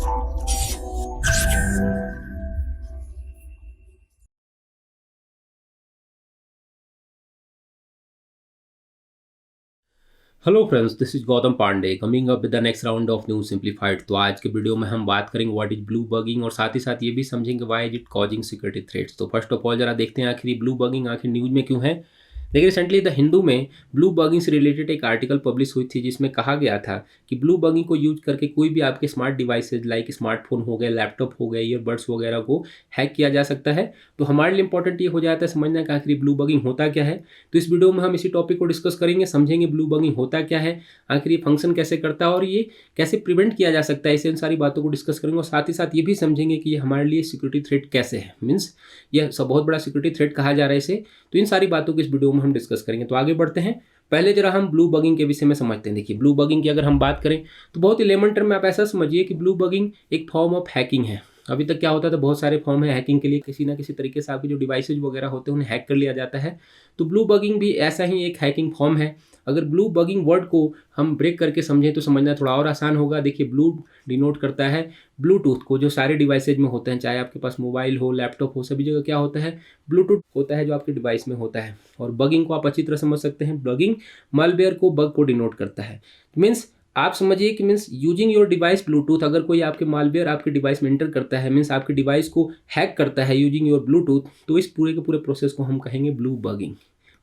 Hello friends, this is Gautam Pandey coming up with the next round of new simplified. तो आज के video में हम बात करेंगे व्हाट इज ब्लू बगिंग और साथ ही साथ ये भी समझेंगे why is it causing security threats. तो फर्स्ट ऑफ ऑल जरा देखते हैं आखिर ब्लू बगिंग आखिर न्यूज में क्यों है। देखिए, रिसेंटली द हिंदू में ब्लू बगिंग से रिलेटेड एक आर्टिकल पब्लिश हुई थी जिसमें कहा गया था कि ब्लू बगिंग को यूज करके कोई भी आपके स्मार्ट डिवाइसेज लाइक स्मार्टफोन हो गए, लैपटॉप हो गए, ईयरबड्स वगैरह को हैक किया जा सकता है। तो हमारे लिए इंपॉर्टेंट ये हो जाता है समझना कि आखिर ब्लू बगिंग होता क्या है। तो इस वीडियो में हम इसी टॉपिक को डिस्कस करेंगे, समझेंगे ब्लू बगिंग होता क्या है, आखिर ये फंक्शन कैसे करता है और ये कैसे प्रिवेंट किया जा सकता है। इसे इन सारी बातों को डिस्कस करेंगे और साथ ही साथ ये भी समझेंगे कि ये हमारे लिए सिक्योरिटी थ्रेट कैसे है, मीन्स ये सब बहुत बड़ा सिक्योरिटी थ्रेट कहा जा रहा है इसे। तो इन सारी बातों को इस वीडियो में हम डिस्कस करेंगे। तो आगे बढ़ते हैं, पहले जरा हम ब्लू बगिंग के विषय में समझते हैं। देखिए, ब्लू बगिंग की अगर हम बात करें तो बहुत ही लेमन टर्म में आप ऐसा समझिए कि ब्लू बगिंग एक फॉर्म ऑफ हैकिंग है। अभी तक क्या होता था, बहुत सारे फॉर्म है हैकिंग के लिए, किसी ना किसी तरीके से आपके जो डिवाइसेज वगैरह होते हैं उन्हें हैक कर लिया जाता है। तो ब्लू बगिंग भी ऐसा ही एक हैकिंग फॉर्म है। अगर ब्लू बगिंग वर्ड को हम ब्रेक करके समझें तो समझना थोड़ा और आसान होगा। देखिए, ब्लू डिनोट करता है ब्लूटूथ को, जो सारे डिवाइसेज में होते हैं, चाहे आपके पास मोबाइल हो, लैपटॉप हो, सभी जगह क्या होता है, ब्लूटूथ होता है जो आपके डिवाइस में होता है। और बगिंग को आप अच्छी तरह समझ सकते हैं, बगिंग मालवेयर को, बग को डिनोट करता है। मीन्स आप समझिए कि means using your device Bluetooth, अगर कोई आपके मालवेयर आपके डिवाइस में एंटर करता है, मीन्स आपके डिवाइस को हैक करता है यूजिंग योर ब्लूटूथ, तो इस पूरे के पूरे प्रोसेस को हम कहेंगे ब्लू बगिंग।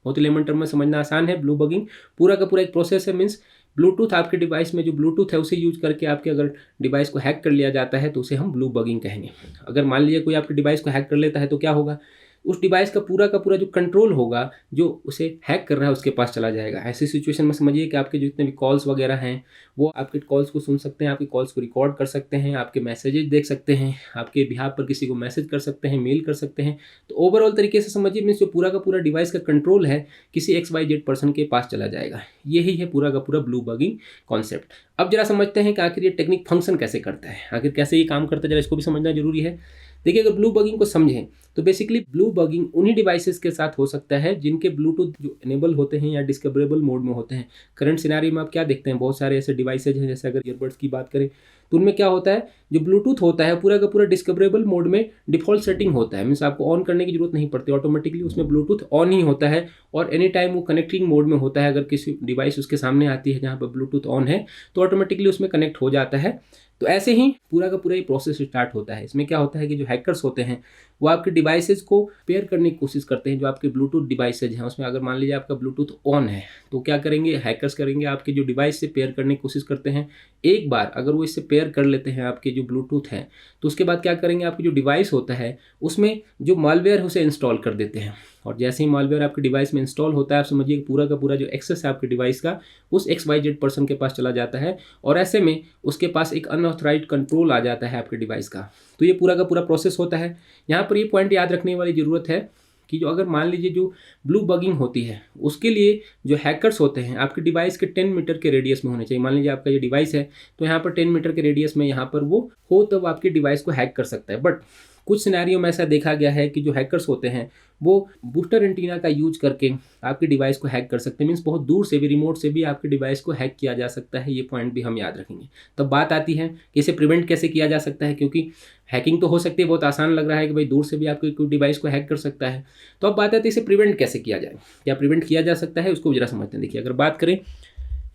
बहुत ही लेमन टर्म में समझना आसान है। ब्लू बगिंग पूरा का पूरा एक प्रोसेस है, मीन्स ब्लूटूथ आपके डिवाइस में जो ब्लूटूथ है उसे यूज करके आपके अगर डिवाइस को हैक कर लिया जाता है तो उसे हम ब्लू बगिंग कहेंगे। अगर मान लीजिए कोई आपके डिवाइस को हैक कर लेता है तो क्या होगा, उस डिवाइस का पूरा जो कंट्रोल होगा जो उसे हैक कर रहा है उसके पास चला जाएगा। ऐसी सिचुएशन में समझिए कि आपके जितने भी कॉल्स वगैरह हैं वो आपके कॉल्स को सुन सकते हैं, आपकी कॉल्स को रिकॉर्ड कर सकते हैं, आपके मैसेजेस देख सकते हैं, आपके बिहाफ पर किसी को मैसेज कर सकते हैं, मेल कर सकते हैं। तो ओवरऑल तरीके से समझिए मीन्स जो पूरा का पूरा डिवाइस का कंट्रोल है किसी XYZ पर्सन के पास चला जाएगा। यही है पूरा का पूरा ब्लू बगिंग कॉन्सेप्ट। अब जरा समझते हैं कि आखिर ये टेक्निक फंक्शन कैसे करता है, आखिर कैसे ये काम करता है, जरा इसको भी समझना जरूरी है। देखिए, अगर ब्लू बगिंग को समझें तो बेसिकली ब्लू बगिंग उन्हीं डिवाइसेस के साथ हो सकता है जिनके ब्लूटूथ जो इनेबल होते हैं या डिस्कवरेबल मोड में होते हैं। करंट सिनेरियो में आप क्या देखते हैं, बहुत सारे ऐसे डिवाइसेज हैं, जैसे अगर ईयरबड्स की बात करें तो उनमें क्या होता है, जो ब्लूटूथ होता है पूरा का पूरा डिस्कवरेबल मोड में डिफॉल्ट सेटिंग होता है। मीन्स आपको ऑन करने की जरूरत नहीं पड़ती, ऑटोमेटिकली उसमें ब्लूटूथ ऑन ही होता है और एनी टाइम वो कनेक्टिंग मोड में होता है। अगर किसी डिवाइस उसके सामने आती है जहाँ पर ब्लूटूथ ऑन है तो ऑटोमेटिकली उसमें कनेक्ट हो जाता है। तो ऐसे ही पूरा का पूरा ये प्रोसेस स्टार्ट होता है। इसमें क्या होता है कि जो हैकर्स होते हैं वो आपके डिवाइसेस को पेयर करने की कोशिश करते हैं। जो आपके ब्लूटूथ डिवाइसेज हैं उसमें अगर मान लीजिए आपका ब्लूटूथ ऑन है तो क्या करेंगे, हैकर्स करेंगे आपके जो डिवाइस से पेयर करने की कोशिश करते हैं। एक बार अगर वो इससे पेयर कर लेते हैं आपके जो ब्लूटूथ है तो उसके बाद क्या करेंगे, आपकी जो डिवाइस होता है उसमें जो मालवेयर है उसे इंस्टॉल कर देते हैं। और जैसे ही मालवेयर आपके डिवाइस में इंस्टॉल होता है, आप समझिए पूरा का पूरा जो एक्सेस है आपके डिवाइस का उस XYZ पर्सन के पास चला जाता है और ऐसे में उसके पास एक अनऑथराइज्ड कंट्रोल आ जाता है आपके डिवाइस का। तो ये पूरा का पूरा प्रोसेस होता है। यहाँ पर ये पॉइंट याद रखने वाली ज़रूरत है कि जो अगर मान लीजिए जो ब्लू बगिंग होती है उसके लिए जो हैकर्स होते हैं आपके डिवाइस के 10 मीटर के रेडियस में होने चाहिए। मान लीजिए आपका ये डिवाइस है तो यहाँ पर 10 मीटर के रेडियस में यहाँ पर वो हो तब आपके डिवाइस को हैक कर सकता है। बट कुछ सिनेरियो में ऐसा देखा गया है कि जो हैकर्स होते हैं वो बूस्टर एंटीना का यूज करके आपके डिवाइस को हैक कर सकते हैं। मीन्स बहुत दूर से भी, रिमोट से भी आपके डिवाइस को हैक किया जा सकता है। ये पॉइंट भी हम याद रखेंगे। तब बात आती है कि इसे प्रिवेंट कैसे किया जा सकता है, क्योंकि हैकिंग तो हो सकती है, बहुत आसान लग रहा है कि भाई दूर से भी आपके कोई डिवाइस को हैक कर सकता है। तो अब बात आती है इसे प्रिवेंट कैसे किया जाए, क्या प्रिवेंट किया जा सकता है, उसको जरा समझते हैं। देखिए, अगर बात करें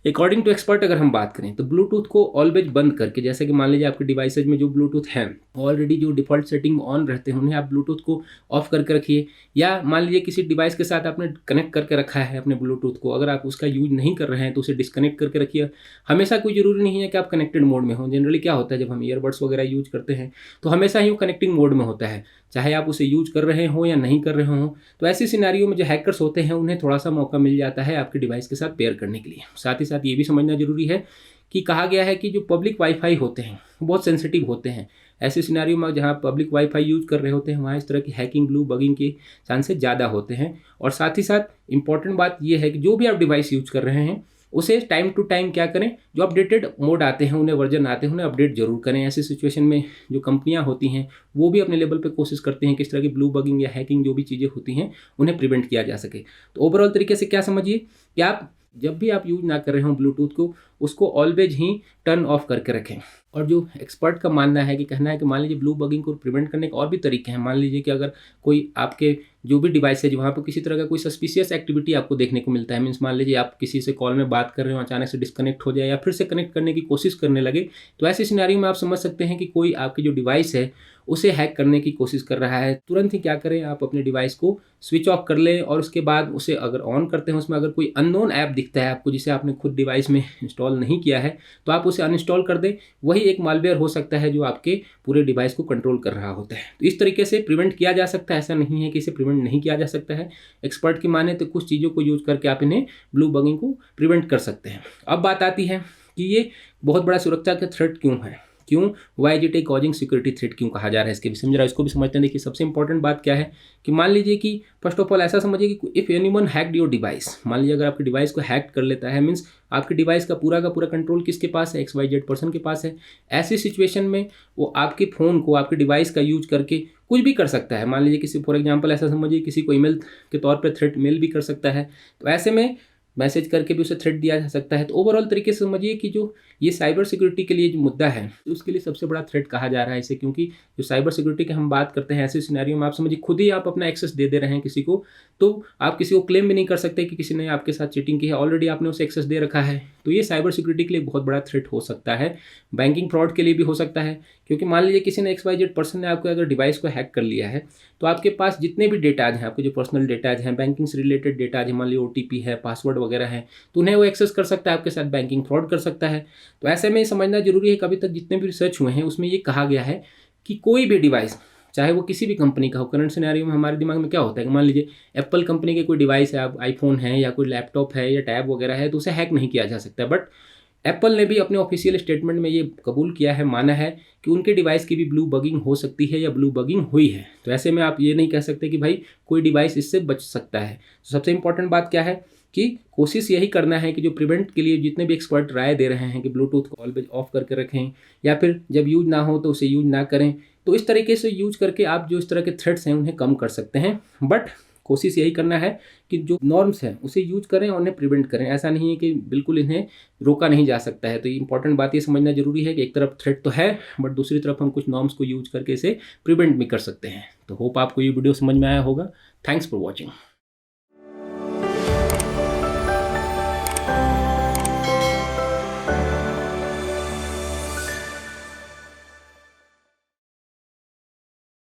अकॉर्डिंग टू एक्सपर्ट अगर हम बात करें तो ब्लूटूथ को ऑलवेज बंद करके, जैसे कि मान लीजिए आपके डिवाइसेज में जो ब्लूटूथ हैं ऑलरेडी जो डिफॉल्ट सेटिंग ऑन रहते हैं उन्हें आप ब्लूटूथ को ऑफ करके रखिए। या मान लीजिए किसी डिवाइस के साथ आपने कनेक्ट करके रखा है अपने ब्लूटूथ को, अगर आप उसका यूज नहीं कर रहे हैं तो उसे डिस्कनेक्ट करके रखिए। हमेशा कोई ज़रूरी नहीं है कि आप कनेक्टेड मोड में हो। जनरली क्या होता है, जब हम ईयरबड्स वगैरह यूज करते हैं तो हमेशा ही वो कनेक्टिंग मोड में होता है, चाहे आप उसे यूज कर रहे हो या नहीं कर रहे हो। तो ऐसी सिनेरियो में जो हैकर्स होते हैं उन्हें थोड़ा सा मौका मिल जाता है आपके डिवाइस के साथ पेयर करने के लिए। साथ ही साथ ये भी समझना जरूरी है कि कहा गया है कि जो पब्लिक वाईफाई होते हैं वो बहुत सेंसिटिव होते हैं। ऐसे सिनेरियो में जहाँ पब्लिक वाईफाई यूज कर रहे होते हैं वहाँ इस तरह की हैकिंग, ब्लू बगिंग के चांसेस ज़्यादा होते हैं। और साथ ही साथ इंपॉर्टेंट बात यह है कि जो भी आप डिवाइस यूज कर रहे हैं उसे टाइम टू टाइम क्या करें, जो अपडेटेड मोड आते हैं उन्हें, वर्जन आते हैं उन्हें अपडेट जरूर करें। ऐसी सिचुएशन में जो कंपनियां होती हैं वो भी अपने लेवल पे कोशिश करते हैं कि इस तरह की ब्लू बगिंग या हैकिंग जो भी चीज़ें होती हैं उन्हें प्रिवेंट किया जा सके। तो ओवरऑल तरीके से क्या समझिए कि आप जब भी आप यूज ना कर रहे हो ब्लूटूथ को, उसको ऑलवेज ही टर्न ऑफ करके रखें। और जो एक्सपर्ट का मानना है कि कहना है कि मान लीजिए ब्लू बगिंग को प्रिवेंट करने के और भी तरीके हैं। मान लीजिए कि अगर कोई आपके जो भी डिवाइस है वहाँ पर किसी तरह का कोई सस्पिशियस एक्टिविटी आपको देखने को मिलता है, मीन्स मान लीजिए आप किसी से कॉल में बात कर रहे हो, अचानक से डिस्कनेक्ट हो जाए या फिर से कनेक्ट करने की कोशिश करने लगे, तो ऐसे सिनेरियो में आप समझ सकते हैं कि कोई आपकी जो डिवाइस है उसे हैक करने की कोशिश कर रहा है। तुरंत ही क्या करें, आप अपने डिवाइस को स्विच ऑफ कर लें और उसके बाद उसे अगर ऑन करते हैं, उसमें अगर कोई अननोन ऐप दिखता है आपको जिसे आपने खुद डिवाइस में इंस्टॉल नहीं किया है, तो आप उसे अनइंस्टॉल कर दें। वही एक मालवेयर हो सकता है जो आपके पूरे डिवाइस को कंट्रोल कर रहा होता है। तो इस तरीके से प्रिवेंट किया जा सकता है, ऐसा नहीं है कि इसे प्रिवेंट नहीं किया जा सकता है। एक्सपर्ट की माने तो कुछ चीज़ों को यूज करके आप इन्हें ब्लू बगिंग को प्रिवेंट कर सकते हैं। अब बात आती है कि ये बहुत बड़ा सुरक्षा का थ्रेट क्यों है, क्यों why is it a causing security threat क्यों कहा जा रहा है, इसके विषय में जरा इसको भी समझते हैं। देखिए सबसे इंपॉर्टेंट बात क्या है कि मान लीजिए कि फर्स्ट ऑफ ऑल ऐसा समझिए कि if anyone hacked your device, मान लीजिए अगर आपके डिवाइस को हैक कर लेता है, मीन्स आपके डिवाइस का पूरा कंट्रोल किसके पास है, XYZ पर्सन के पास है। ऐसी सिचुएशन में वो आपके फ़ोन को, आपके डिवाइस का यूज करके कुछ भी कर सकता है। मान लीजिए किसी, फॉर एग्जांपल ऐसा समझिए किसी को ईमेल के तौर पे थ्रेट मेल भी कर सकता है, तो ऐसे में मैसेज करके भी उसे थ्रेट दिया जा सकता है। तो ओवरऑल तरीके से समझिए कि जो ये साइबर सिक्योरिटी के लिए जो मुद्दा है उसके लिए सबसे बड़ा थ्रेट कहा जा रहा है इसे, क्योंकि जो साइबर सिक्योरिटी की हम बात करते हैं ऐसे सिनेरियो में आप समझिए खुद ही आप अपना एक्सेस दे रहे हैं किसी को, तो आप किसी को क्लेम भी नहीं कर सकते कि किसी ने आपके साथ चीटिंग की है, ऑलरेडी आपने उसे एक्सेस दे रखा है। तो ये साइबर सिक्योरिटी के लिए बहुत बड़ा थ्रेट हो सकता है। बैंकिंग फ्रॉड के लिए भी हो सकता है, क्योंकि मान लीजिए किसी ने XYZ पर्सन ने आपको अगर डिवाइस को हैक कर लिया है, तो आपके पास जितने भी डेटाज हैं, आपके जो पर्सनल डेटाज हैं, बैंकिंग से रिलेटेड डेटाज हैं, मान लीजिए OTP है, पासवर्ड वगैरह है, तो उन्हें वो एक्सेस कर सकता है, आपके साथ बैंकिंग फ्रॉड कर सकता है। तो ऐसे में समझना जरूरी है कि अभी तक जितने भी रिसर्च हुए हैं उसमें ये कहा गया है कि कोई भी डिवाइस, चाहे वो किसी भी कंपनी का हो, करंट सिनेरियो में हमारे दिमाग में क्या होता है कि मान लीजिए एप्पल कंपनी के कोई डिवाइस है, आप आईफोन है या कोई लैपटॉप है या टैब वगैरह है, तो उसे हैक नहीं किया जा सकता। बट एप्पल ने भी अपने ऑफिशियल स्टेटमेंट में ये कबूल किया है, माना है कि उनके डिवाइस की भी ब्लू बगिंग हो सकती है या ब्लू बगिंग हुई है। तो ऐसे में आप ये नहीं कह सकते कि भाई कोई डिवाइस इससे बच सकता है। तो सबसे इंपॉर्टेंट बात क्या है कि कोशिश यही करना है कि जो प्रिवेंट के लिए जितने भी एक्सपर्ट राय दे रहे हैं कि ब्लूटूथ को ऑलवेज ऑफ करके रखें या फिर जब यूज ना हो तो उसे यूज ना करें, तो इस तरीके से यूज करके आप जो इस तरह के थ्रेट्स हैं उन्हें कम कर सकते हैं। बट कोशिश यही करना है कि जो नॉर्म्स हैं उसे यूज करें और उन्हें प्रिवेंट करें। ऐसा नहीं है कि बिल्कुल इन्हें रोका नहीं जा सकता है। तो ये इंपॉर्टेंट बात ये समझना जरूरी है कि एक तरफ थ्रेट तो है, बट दूसरी तरफ हम कुछ नॉर्म्स को यूज करके इसे प्रिवेंट भी कर सकते हैं। तो होप आपको ये वीडियो समझ में आया होगा। Thanks for watching.